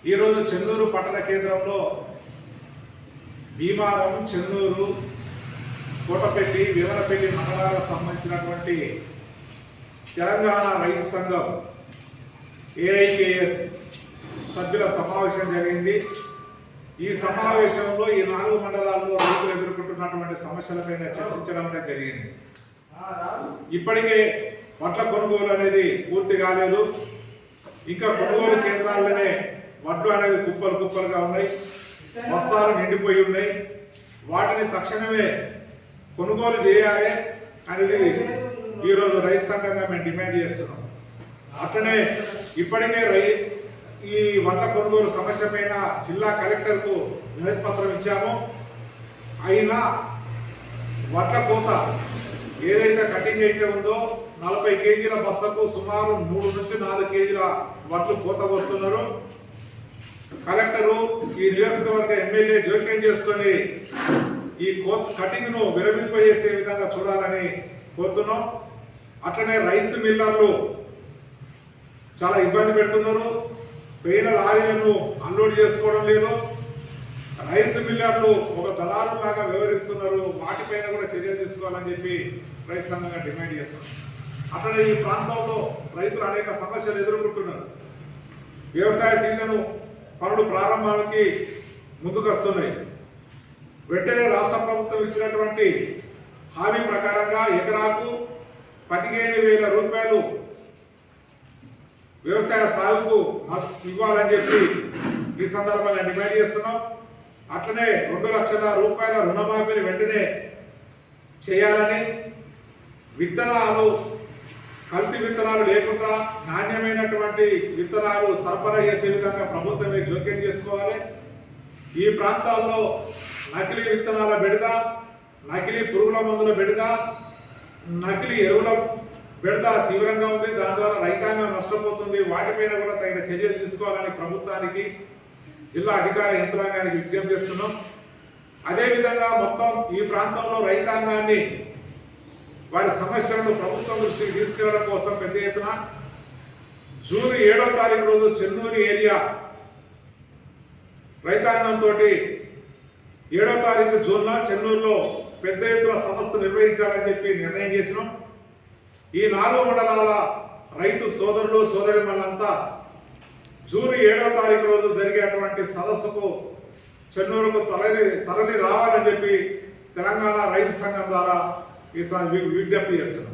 ఈరోజు చెన్నూరు పట్టణ కేంద్రంలో భీమారం, చెన్నూరు, కోటపల్లి, వీవనపల్లి మండలాలకు సంబంధించినటువంటి తెలంగాణ రైతు సంఘం ఏఐకేఎస్ సభ్యుల సమావేశం జరిగింది. ఈ సమావేశంలో ఈ 4 మండలాల్లో రైతులు ఎదుర్కొంటున్నటువంటి సమస్యలపైన చర్చించడం జరిగింది. ఇప్పటికే వడ్ల కొనుగోలు అనేది పూర్తి కాలేదు. ఇంకా కొనుగోలు కేంద్రాల్లోనే వడ్లు అనేది కుప్పలుగా ఉన్నాయి, బస్తాలు నిండిపోయి ఉన్నాయి. వాటిని తక్షణమే కొనుగోలు చేయాలి అనేది ఈరోజు రైతు సంఘంగా మేము డిమాండ్ చేస్తున్నాం. అట్లనే ఇప్పటికే ఈ వడ్ల కొనుగోలు సమస్య పైన జిల్లా కలెక్టర్కు వినతి పత్రం ఇచ్చాము. అయినా వడ్ల కోత ఏదైతే కటింగ్ అయితే ఉందో 40 కేజీల బస్తకు సుమారు 3 నుంచి 4 కేజీల వడ్లు కోత వస్తున్నారు. కలెక్టరు ఈ నియోజకవర్గ ఎమ్మెల్యే జోక్యం చేసుకొని ఈ కటింగ్ ను విరమింపజేసే విధంగా చూడాలని కోరుతున్నాం. అట్లనే రైస్ మిల్లర్లు చాలా ఇబ్బంది పెడుతున్నారు. పోయిన లారీలను అన్లోడ్ చేసుకోవడం లేదు. రైస్ మిల్లర్లు ఒక దళారులాగా వ్యవహరిస్తున్నారు. వాటిపైన కూడా చర్యలు తీసుకోవాలని చెప్పి రైతు సంఘంగా డిమాండ్ చేస్తున్నారు. అట్లనే ఈ ప్రాంతంలో రైతులు అనేక సమస్యలు ఎదుర్కొంటున్నారు. వ్యవసాయ సీజను పనులు ప్రారంభానికి ముందుకొస్తున్నాయి. వెంటనే రాష్ట్ర ప్రభుత్వం ఇచ్చినటువంటి హామీ ప్రకారంగా ఎకరాకు 15,000 రూపాయలు వ్యవసాయ సాగుకు ఇవ్వాలని చెప్పి ఈ సందర్భంగా డిమాండ్ చేస్తున్నాం. అట్లనే 2 లక్షల రూపాయల రుణమాఫీని వెంటనే చేయాలని, విత్తనాలు కల్తీ విత్తనాలు లేకుండా నాణ్యమైనటువంటి విత్తనాలు సరఫరా చేసే విధంగా ప్రభుత్వమే జోక్యం చేసుకోవాలి. ఈ ప్రాంతాల్లో నకిలీ విత్తనాల బెడద, నకిలీ పురుగుల మందుల బెడద, నకిలీ ఎరువుల బెడద తీవ్రంగా ఉంది. దాని ద్వారా రైతాంగం నష్టపోతుంది. వాటిపైన కూడా తగిన చర్యలు తీసుకోవాలని ప్రభుత్వానికి, జిల్లా అధికార యంత్రాంగానికి విజ్ఞప్తి చేస్తున్నాం. అదేవిధంగా మొత్తం ఈ ప్రాంతంలో రైతాంగాన్ని వారి సమస్యలను ప్రభుత్వం దృష్టికి తీసుకెళ్లడం కోసం పెద్ద ఎత్తున జూన్ 7వ తారీఖు రోజు చెన్నూరు ఏరియా రైతాంగంతో 7వ తారీఖు జూన్లో చెన్నూరులో పెద్ద ఎత్తున సదస్సు నిర్వహించాలని చెప్పి నిర్ణయం చేసినాం. ఈ 4 మండలాల రైతు సోదరులు సోదరిమణులంతా జూన్ 7వ తారీఖు రోజు జరిగేటువంటి సదస్సుకు చెన్నూరుకు తరలి రావాలని చెప్పి తెలంగాణ రైతు సంఘం ద్వారా ఈసారి విజ్ఞప్తి చేస్తున్నాం.